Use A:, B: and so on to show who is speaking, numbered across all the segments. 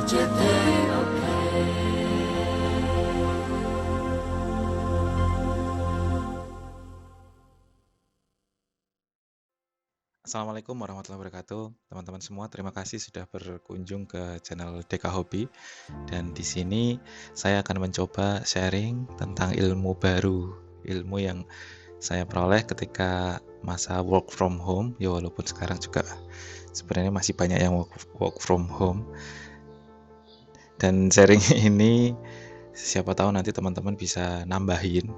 A: Assalamualaikum warahmatullahi wabarakatuh, teman-teman semua. Terima kasih sudah berkunjung ke channel Deka Hobi. Dan di sini saya akan mencoba sharing tentang ilmu baru, ilmu yang saya peroleh ketika masa work from home. Ya walaupun sekarang juga sebenarnya masih banyak yang work from home. Dan sharing ini siapa tahu nanti teman-teman bisa nambahin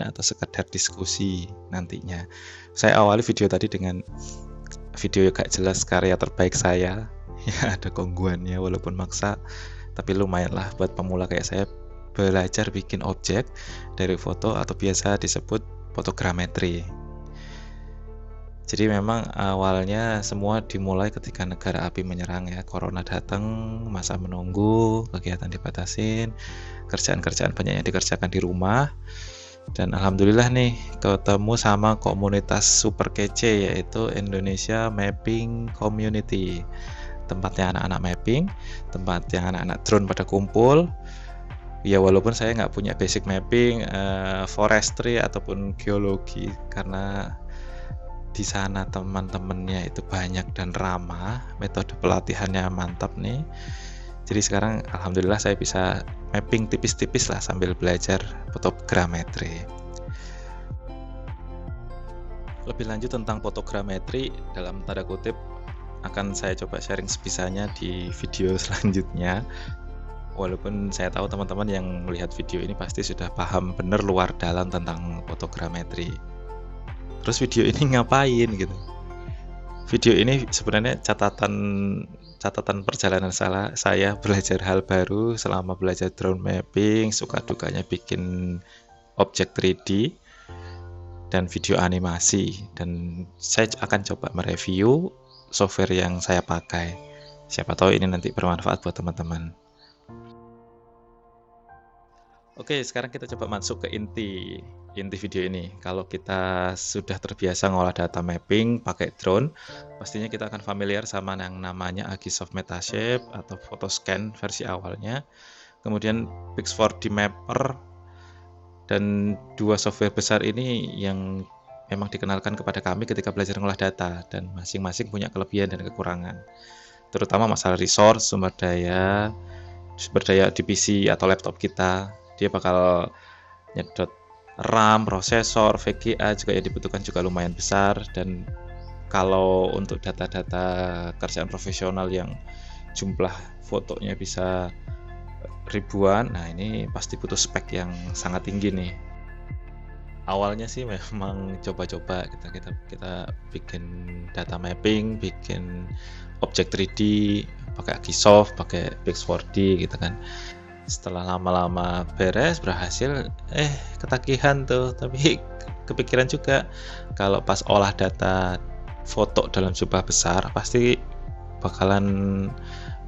A: atau sekedar diskusi nantinya. Saya awali video tadi dengan video gak jelas karya terbaik saya. Ya ada gangguannya walaupun maksa, tapi lumayan lah buat pemula kayak saya belajar bikin objek dari foto atau biasa disebut fotogrametri. Jadi memang awalnya semua dimulai ketika negara api menyerang ya, corona datang, masa menunggu, kegiatan dibatasin, kerjaan-kerjaan banyak yang dikerjakan di rumah. Dan alhamdulillah nih ketemu sama komunitas super kece yaitu Indonesia Mapping Community. Tempatnya anak-anak mapping, tempat yang anak-anak drone pada kumpul. Ya walaupun saya nggak punya basic mapping, forestry ataupun geologi, karena di sana teman-temannya itu banyak dan ramah, metode pelatihannya mantap nih. Jadi sekarang alhamdulillah saya bisa mapping tipis-tipis lah sambil belajar fotogrametri. Lebih lanjut tentang fotogrametri dalam tanda kutip akan saya coba sharing sebisanya di video selanjutnya. Walaupun saya tahu teman-teman yang melihat video ini pasti sudah paham bener luar dalam tentang fotogrametri. Terus video ini ngapain gitu? Video ini sebenarnya catatan perjalanan saya belajar hal baru selama belajar drone mapping, suka dukanya bikin objek 3D dan video animasi. Dan saya akan coba mereview software yang saya pakai. Siapa tahu ini nanti bermanfaat buat teman-teman. Oke, sekarang kita coba masuk ke inti video ini. Kalau kita sudah terbiasa ngolah data mapping pakai drone, pastinya kita akan familiar sama yang namanya Agisoft Metashape atau Photoscan versi awalnya. Kemudian Pix4D Mapper, dan dua software besar ini yang memang dikenalkan kepada kami ketika belajar ngolah data, dan masing-masing punya kelebihan dan kekurangan. Terutama masalah resource, sumber daya di PC atau laptop kita. Dia bakal nyedot RAM, prosesor, VGA juga yang dibutuhkan juga lumayan besar. Dan kalau untuk data-data kerjaan profesional yang jumlah fotonya bisa ribuan, nah ini pasti butuh spek yang sangat tinggi nih. Awalnya sih memang coba-coba kita bikin data mapping, bikin objek 3D pakai Agisoft, pakai Pix4D gitu kan. Setelah lama-lama beres, berhasil, ketagihan tuh. Tapi kepikiran juga kalau pas olah data foto dalam jumlah besar pasti bakalan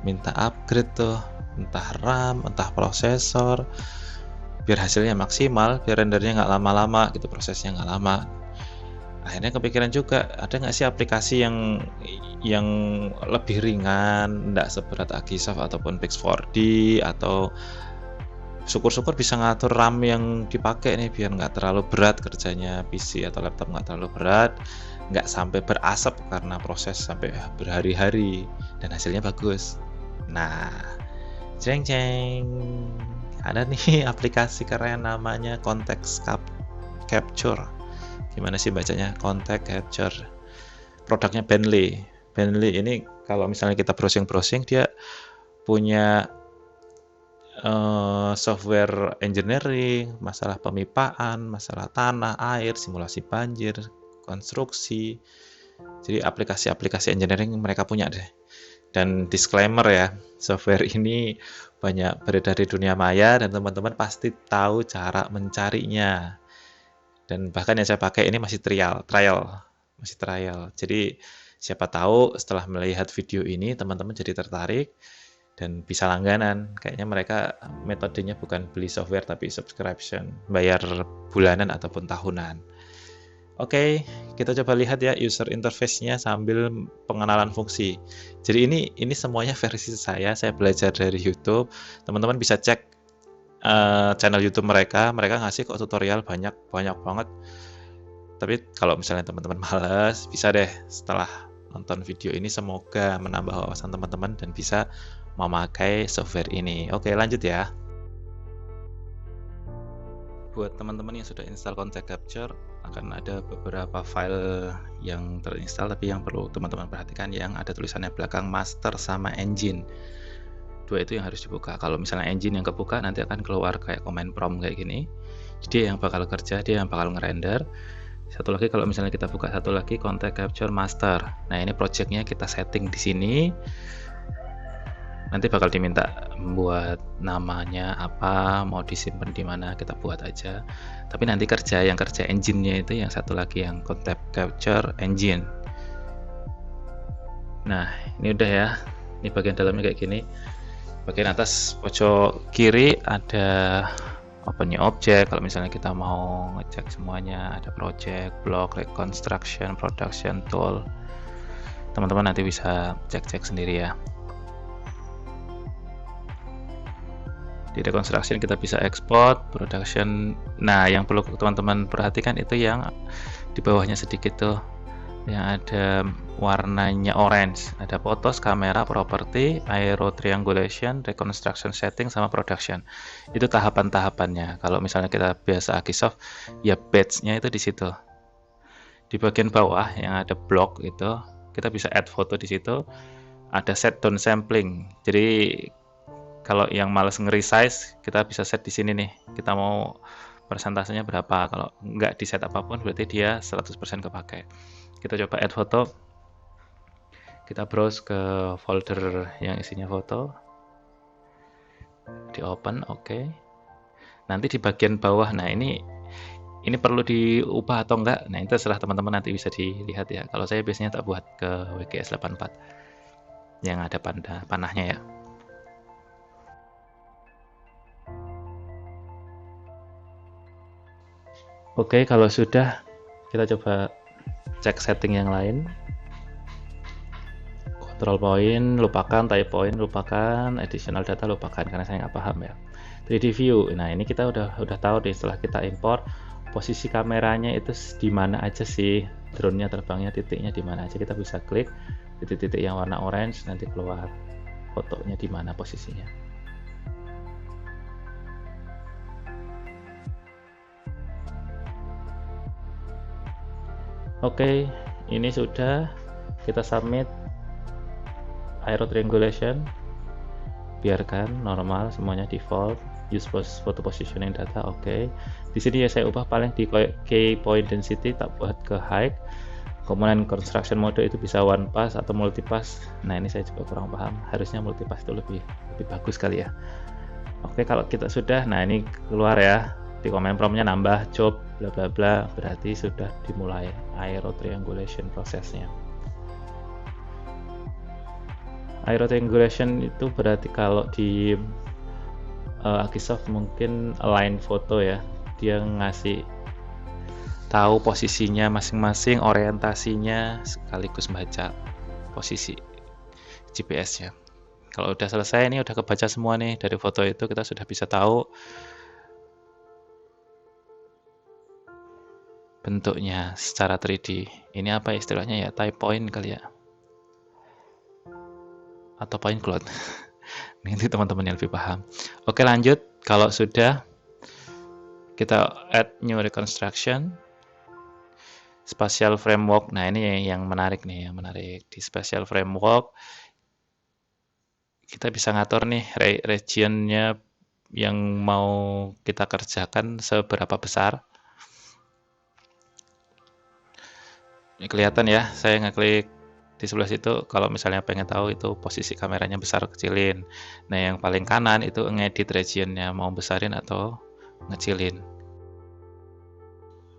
A: minta upgrade tuh, entah RAM, entah prosesor, biar hasilnya maksimal, biar rendernya nggak lama-lama gitu, prosesnya nggak lama. Akhirnya kepikiran juga, ada nggak sih aplikasi yang lebih ringan, nggak seberat Agisoft ataupun Pix4D, atau syukur-syukur bisa ngatur RAM yang dipakai nih biar nggak terlalu berat kerjanya PC atau laptop, nggak terlalu berat, nggak sampai berasap karena proses sampai berhari-hari, dan hasilnya bagus. Nah, jeng jeng, ada nih aplikasi keren namanya Context Capture. Gimana sih bacanya? Context Capture. Produknya Bentley. Bentley ini kalau misalnya kita browsing dia punya software engineering, masalah pemipaan, masalah tanah, air, simulasi banjir, konstruksi. Jadi aplikasi-aplikasi engineering mereka punya deh. Dan disclaimer ya, software ini banyak beredar di dunia maya dan teman-teman pasti tahu cara mencarinya. Dan bahkan yang saya pakai ini masih trial. Jadi siapa tahu setelah melihat video ini teman-teman jadi tertarik dan bisa langganan. Kayaknya mereka metodenya bukan beli software tapi subscription, bayar bulanan ataupun tahunan. Oke, kita coba lihat ya user interface-nya sambil pengenalan fungsi. Jadi ini semuanya versi saya belajar dari YouTube. Teman-teman bisa cek channel YouTube mereka ngasih kok tutorial banyak banget. Tapi kalau misalnya teman-teman malas, bisa deh setelah nonton video ini semoga menambah wawasan teman-teman dan bisa memakai software ini. Oke, lanjut ya. Buat teman-teman yang sudah install Content Capture, akan ada beberapa file yang terinstall, tapi yang perlu teman-teman perhatikan yang ada tulisannya belakang master sama engine. Dua itu yang harus dibuka. Kalau misalnya engine yang kebuka, nanti akan keluar kayak command prompt kayak gini. Dia yang bakal kerja, dia yang bakal ngerender. Satu lagi, kalau misalnya kita buka satu lagi Content Capture Master. Nah, ini projectnya kita setting di sini. Nanti bakal diminta buat namanya apa, mau disimpan di mana, kita buat aja. Tapi nanti yang kerja engine-nya itu yang satu lagi, yang Content Capture Engine. Nah, ini udah ya. Ini bagian dalamnya kayak gini. Bagian atas pojok kiri ada open new object. Kalau misalnya kita mau ngecek semuanya, ada project, block, reconstruction, production tool. Teman-teman nanti bisa cek-cek sendiri ya. Di reconstruction kita bisa export, production. Nah, yang perlu teman-teman perhatikan itu yang di bawahnya sedikit tuh, yang ada warnanya orange. Ada photos, kamera, property, aero triangulation, reconstruction setting, sama production. Itu tahapan-tahapannya. Kalau misalnya kita biasa Agisoft, ya batch-nya itu di situ. Di bagian bawah yang ada block itu, kita bisa add foto di situ. Ada set down sampling. Jadi kalau yang males nge-resize, kita bisa set di sini nih. Kita mau persentasenya berapa. Kalau nggak di set apapun, berarti dia 100% kepake. Kita coba add foto. Kita browse ke folder yang isinya foto. Di open, oke. Nanti di bagian bawah, nah ini perlu diubah atau enggak. Nah, itu terserah teman-teman, nanti bisa dilihat ya. Kalau saya biasanya tak buat ke WGS 84 yang ada panahnya ya. Oke, kalau sudah, kita coba cek setting yang lain. Control point lupakan, type point lupakan, additional data lupakan karena saya nggak paham ya. 3D view, nah ini kita udah tahu deh setelah kita import posisi kameranya itu di mana aja sih, drone-nya terbangnya, titiknya di mana aja. Kita bisa klik titik-titik yang warna orange, nanti keluar fotonya di mana posisinya. Oke, ini sudah, kita submit aero triangulation, biarkan normal semuanya default, use photo positioning data. Oke. Di sini ya saya ubah paling di key point density, tak buat ke height. Kemudian construction mode itu bisa one pass atau multi pass. Nah, ini saya juga kurang paham, harusnya multi pass itu lebih bagus kali ya. Oke, kalau kita sudah, nah ini keluar ya, di command prompt-nya nambah job bla bla bla, berarti sudah dimulai aero triangulation prosesnya. Aero triangulation itu berarti kalau di Agisoft mungkin align foto ya, dia ngasih tahu posisinya masing-masing, orientasinya, sekaligus baca posisi GPS-nya. Kalau udah selesai, ini udah kebaca semua nih dari foto itu, kita sudah bisa tahu bentuknya secara 3D. Ini apa istilahnya ya? Type point kali ya? Atau point cloud? Nanti teman-teman yang lebih paham. Oke, lanjut. Kalau sudah, kita add new reconstruction. Spatial framework. Nah, ini yang menarik nih, di spatial framework kita bisa ngatur nih regionnya yang mau kita kerjakan seberapa besar. Ini kelihatan ya, saya ngeklik di sebelah situ. Kalau misalnya pengen tahu itu posisi kameranya besar kecilin. Nah, yang paling kanan itu ngedit regionnya, mau besarin atau ngecilin.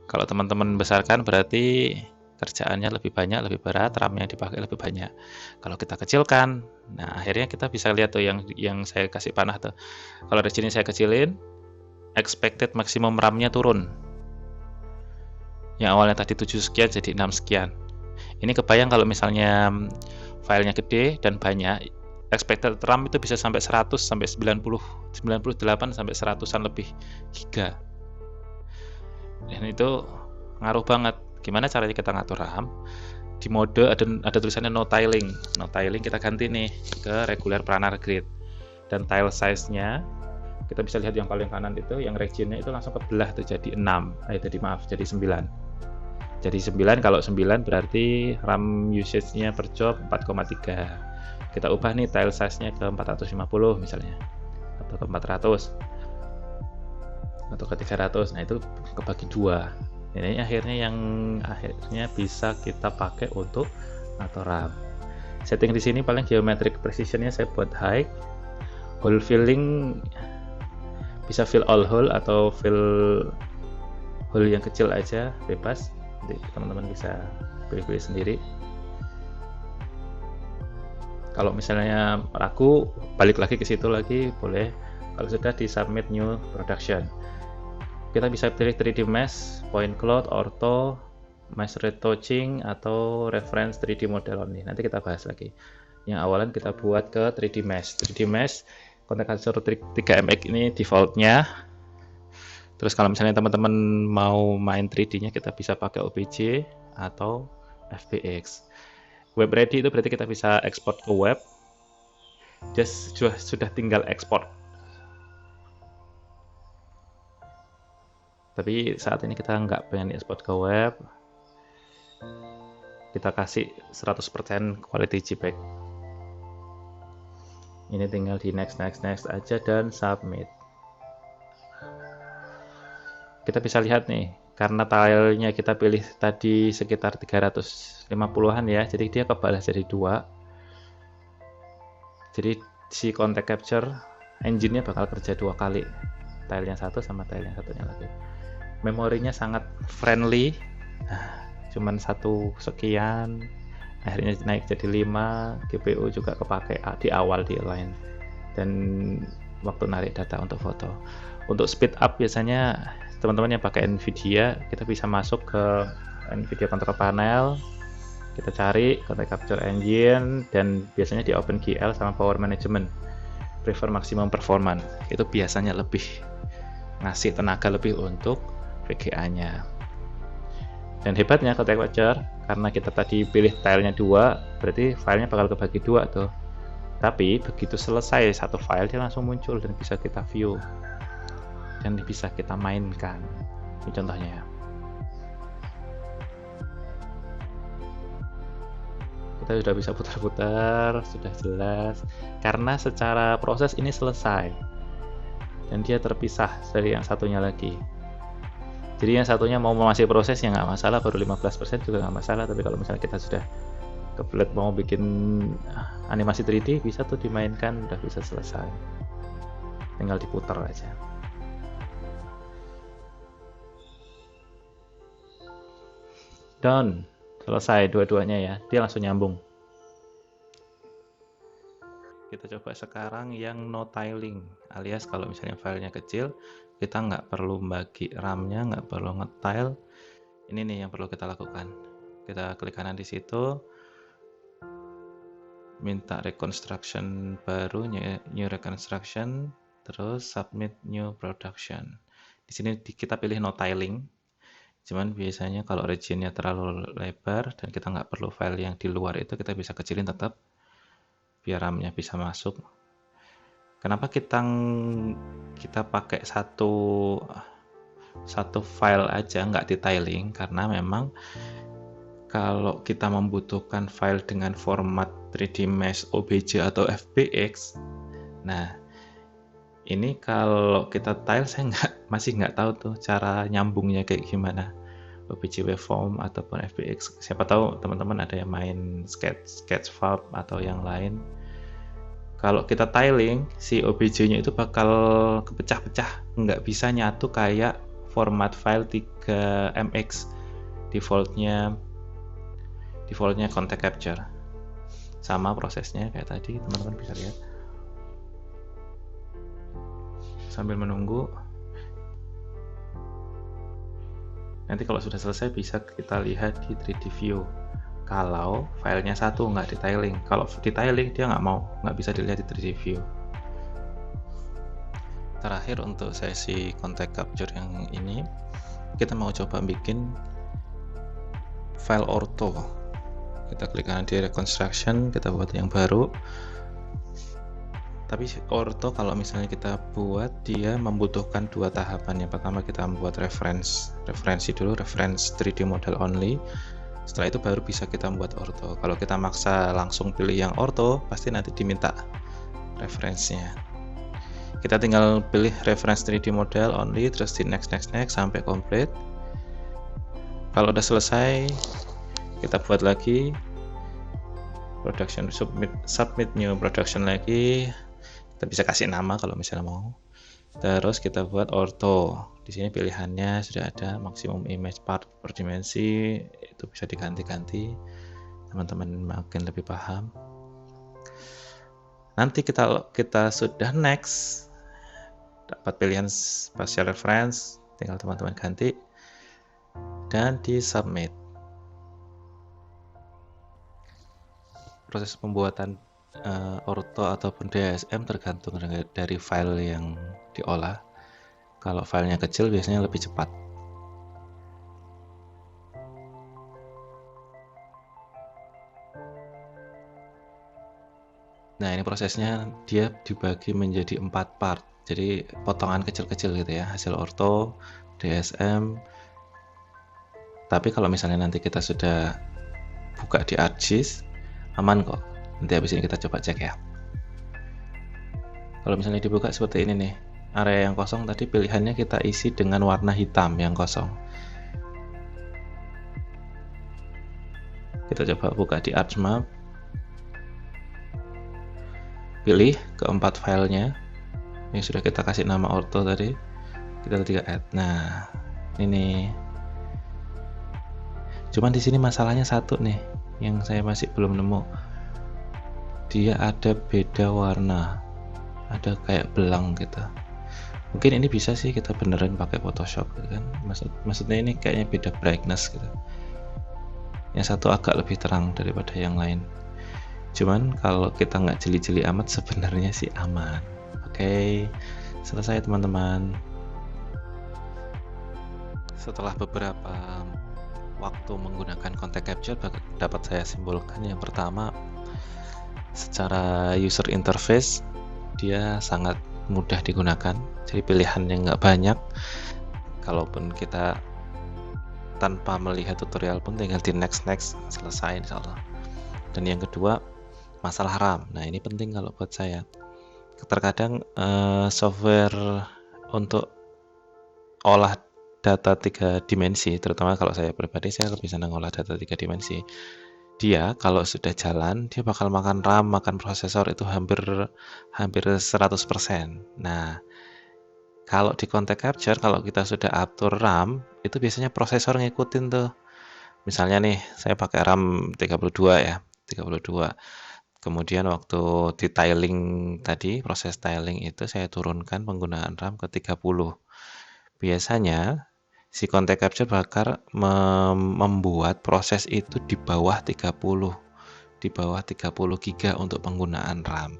A: Kalau teman-teman besarkan berarti kerjaannya lebih banyak, lebih berat, RAM yang dipakai lebih banyak. Kalau kita kecilkan, nah akhirnya kita bisa lihat tuh yang saya kasih panah tuh. Kalau regionnya saya kecilin, expected maksimum RAM-nya turun. Yang awalnya tadi 7 sekian jadi 6 sekian. Ini kebayang kalau misalnya filenya gede dan banyak, expected RAM itu bisa sampai 100 sampai 90, 98 sampai 100-an lebih giga. Dan itu ngaruh banget. Gimana caranya kita ngatur RAM? Di mode ada tulisannya no tiling. No tiling kita ganti nih ke regular planar grid. Dan tile size-nya kita bisa lihat yang paling kanan itu, yang regionnya itu langsung kebelah tuh jadi 6. Jadi 9. Jadi 9, kalau 9 berarti RAM usage-nya per job 4,3. Kita ubah nih tile size-nya ke 450 misalnya, atau ke 400, atau ke 300. Nah itu kebagi 2. Ini akhirnya bisa kita pakai untuk atau RAM. Setting di sini paling geometric precision-nya saya buat high. Hole filling bisa fill all hole atau fill hole yang kecil aja, bebas. Nanti teman-teman bisa pilih-pilih sendiri. Kalau misalnya ragu, balik lagi ke situ lagi boleh. Kalau sudah di submit new production, kita bisa pilih 3D mesh, point cloud, ortho, mesh retouching, atau reference 3D model only. Nanti kita bahas lagi. Yang awalan kita buat ke 3D mesh. 3D mesh kontak sensor 3MX ini defaultnya. Terus kalau misalnya teman-teman mau main 3D-nya, kita bisa pakai OBJ atau FBX. Web ready itu berarti kita bisa ekspor ke web. Just sudah tinggal ekspor. Tapi saat ini kita nggak pengen ekspor ke web. Kita kasih 100% quality JPEG. Ini tinggal di next aja dan submit. Kita bisa lihat nih, karena tilenya kita pilih tadi sekitar 350-an ya, jadi dia kebalah jadi 2. Jadi si contact capture engine-nya bakal kerja 2 kali, tile yang satu sama tile yang satunya lagi. Memorinya sangat friendly, cuman 1 sekian, akhirnya naik jadi 5. GPU juga kepake di awal di align, dan waktu narik data untuk foto. Untuk speed up biasanya teman-teman yang pakai Nvidia, kita bisa masuk ke Nvidia Control Panel, kita cari Contact Capture Engine, dan biasanya di OpenGL sama Power Management, prefer maximum performance. Itu biasanya lebih ngasih tenaga lebih untuk VGA-nya. Dan hebatnya Contact Capture, karena kita tadi pilih tilenya 2, berarti filenya bakal kebagi 2 tuh. Tapi begitu selesai satu file, dia langsung muncul dan bisa kita view dan bisa kita mainkan. Ini contohnya ya. Kita sudah bisa putar-putar, sudah jelas, karena secara proses ini selesai dan dia terpisah dari yang satunya lagi. Jadi yang satunya mau masih proses ya nggak masalah, baru 15% juga nggak masalah. Tapi kalau misalnya kita sudah kebelet mau bikin animasi 3D, bisa tuh dimainkan, udah bisa selesai, tinggal diputar aja. Done, selesai dua-duanya ya, dia langsung nyambung. Kita coba sekarang yang no tiling, alias kalau misalnya filenya kecil, kita nggak perlu bagi RAM-nya, nggak perlu ngetile. Ini nih yang perlu kita lakukan. Kita klik kanan di situ, minta reconstruction baru, new reconstruction, terus submit new production. Di sini kita pilih no tiling. Cuman biasanya kalau regionnya terlalu lebar dan kita nggak perlu file yang di luar itu, kita bisa kecilin tetap biar RAM-nya bisa masuk. Kenapa kita pakai satu file aja, nggak detailing? Karena memang kalau kita membutuhkan file dengan format 3D mesh, OBJ atau FBX, nah ini kalau kita tile, saya masih nggak tahu tuh cara nyambungnya kayak gimana, OBJ waveform ataupun FBX. Siapa tahu teman-teman ada yang main Sketchfab atau yang lain. Kalau kita tiling, si OBJ-nya itu bakal kepecah-pecah, nggak bisa nyatu kayak format file 3MX defaultnya contact capture. Sama prosesnya kayak tadi, teman-teman bisa lihat. Sambil menunggu, Nanti kalau sudah selesai bisa kita lihat di 3D view. Kalau filenya satu nggak detailing, kalau detailing dia nggak bisa dilihat di 3D view. Terakhir untuk sesi contact capture yang ini, kita mau coba bikin file ortho. Kita klik kanan di reconstruction, kita buat yang baru. Tapi ortho kalau misalnya kita buat, dia membutuhkan dua tahapan. Yang pertama kita membuat referensi dulu, reference 3D model only. Setelah itu baru bisa kita membuat ortho. Kalau kita maksa langsung pilih yang ortho, pasti nanti diminta referensinya. Kita tinggal pilih reference 3D model only, terus di next sampai complete. Kalau udah selesai, kita buat lagi production, submit new production lagi. Kita bisa kasih nama kalau misalnya mau. Terus kita buat ortho. Di sini pilihannya sudah ada, maksimum image part per dimensi, itu bisa diganti-ganti. Teman-teman makin lebih paham. Nanti kita sudah next, dapat pilihan spatial reference, tinggal teman-teman ganti dan di submit. Proses pembuatan ortho ataupun DSM tergantung dari file yang diolah. Kalau filenya kecil biasanya lebih cepat. Nah, ini prosesnya dia dibagi menjadi 4 part. Jadi potongan kecil-kecil gitu ya, hasil ortho, DSM. Tapi kalau misalnya nanti kita sudah buka di ArcGIS, aman kok. Nanti habis ini kita coba cek ya. Kalau misalnya dibuka seperti ini nih, area yang kosong tadi pilihannya kita isi dengan warna hitam yang kosong. Kita coba buka di ArcMap. Pilih keempat filenya yang sudah kita kasih nama ortho tadi, kita ketik add. Nah, ini cuman di sini masalahnya satu nih yang saya masih belum nemu, dia ada beda warna, ada kayak belang gitu. Mungkin ini bisa sih kita benerin pakai Photoshop gitu kan, maksudnya ini kayaknya beda brightness gitu, yang satu agak lebih terang daripada yang lain. Cuman kalau kita nggak jeli-jeli amat sebenarnya sih aman. Oke, selesai teman-teman. Setelah beberapa waktu menggunakan contact capture, dapat saya simpulkan yang pertama, secara user interface dia sangat mudah digunakan. Jadi pilihannya nggak banyak. Kalaupun kita tanpa melihat tutorial pun tinggal di next selesai insyaallah. Dan yang kedua, masalah RAM. Nah, ini penting kalau buat saya. Terkadang software untuk olah data 3 dimensi, terutama kalau saya pribadi, saya lebih senang olah data 3 dimensi. Dia kalau sudah jalan, dia bakal makan RAM, makan prosesor itu hampir 100%. Nah, kalau di contact capture, kalau kita sudah atur RAM, itu biasanya prosesor ngikutin tuh. Misalnya nih, saya pakai RAM 32 ya, 32. Kemudian waktu di tiling tadi, proses tiling itu saya turunkan penggunaan RAM ke 30. Biasanya si contact capture bakal membuat proses itu di bawah 30 GB untuk penggunaan RAM.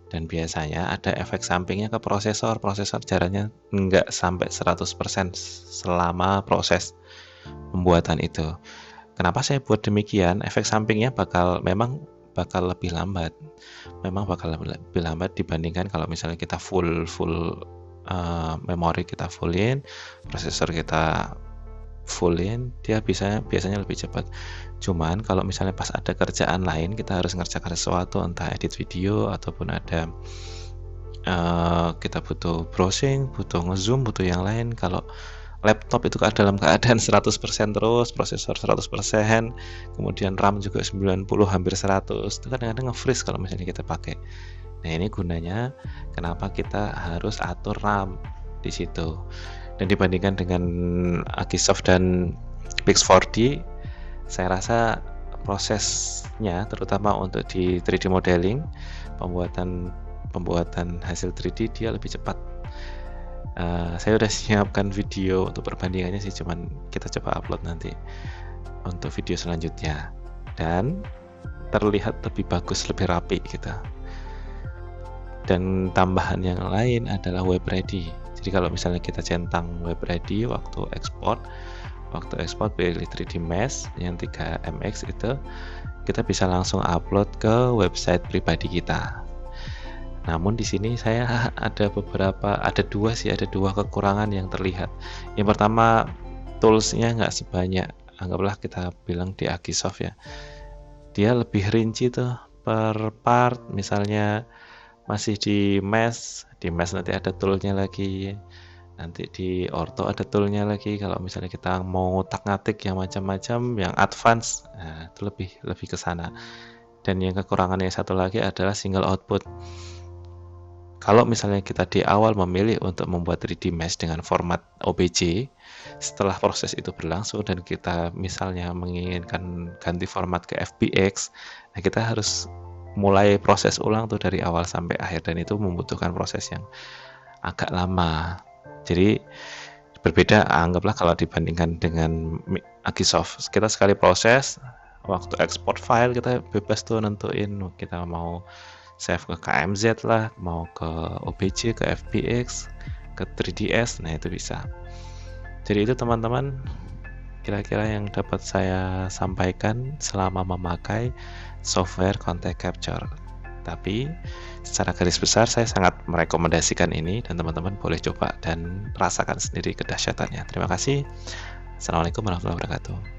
A: Dan biasanya ada efek sampingnya ke prosesor jaraknya nggak sampai 100% selama proses pembuatan itu. Kenapa saya buat demikian? Efek sampingnya memang bakal lebih lambat. Memang bakal lebih lambat dibandingkan kalau misalnya kita full memori kita fullin, prosesor kita fullin, dia biasanya lebih cepat. Cuman kalau misalnya pas ada kerjaan lain, kita harus ngerjakan sesuatu, entah edit video ataupun ada kita butuh browsing, butuh ngezoom, butuh yang lain. Kalau laptop itu dalam keadaan 100% terus, prosesor 100%, kemudian RAM juga 90 hampir 100, itu kadang-kadang nge-freeze kalau misalnya kita pakai. Nah, ini gunanya kenapa kita harus atur RAM di situ. Dan dibandingkan dengan Agisoft dan Pix4D, saya rasa prosesnya terutama untuk di 3D modeling, pembuatan hasil 3D dia lebih cepat. Saya udah siapkan video untuk perbandingannya sih, cuman kita coba upload nanti untuk video selanjutnya, dan terlihat lebih bagus, lebih rapi gitu. Dan tambahan yang lain adalah web ready. Jadi kalau misalnya kita centang web ready waktu ekspor pilih 3D Mesh yang 3MX itu, kita bisa langsung upload ke website pribadi kita. Namun di sini saya ada dua kekurangan yang terlihat. Yang pertama, toolsnya nggak sebanyak, anggaplah kita bilang di Agisoft ya. Dia lebih rinci tuh per part, misalnya masih di Mesh nanti ada toolnya lagi, nanti di Orto ada toolnya lagi. Kalau misalnya kita mau ngutak-ngatik yang macam-macam, yang advance, nah itu lebih ke sana. Dan yang kekurangannya satu lagi adalah single output. Kalau misalnya kita di awal memilih untuk membuat 3D Mesh dengan format OBJ, setelah proses itu berlangsung dan kita misalnya menginginkan ganti format ke FBX, nah kita harus mulai proses ulang tuh dari awal sampai akhir, dan itu membutuhkan proses yang agak lama. Jadi berbeda, anggaplah kalau dibandingkan dengan Agisoft, kita sekali proses, waktu ekspor file kita bebas tuh nentuin kita mau save ke KMZ lah, mau ke OBJ, ke FBX, ke 3ds, nah itu bisa. Jadi itu teman-teman kira-kira yang dapat saya sampaikan selama memakai software content capture. Tapi secara garis besar saya sangat merekomendasikan ini, dan teman-teman boleh coba dan rasakan sendiri kedahsyatannya. Terima kasih. Assalamualaikum warahmatullahi wabarakatuh.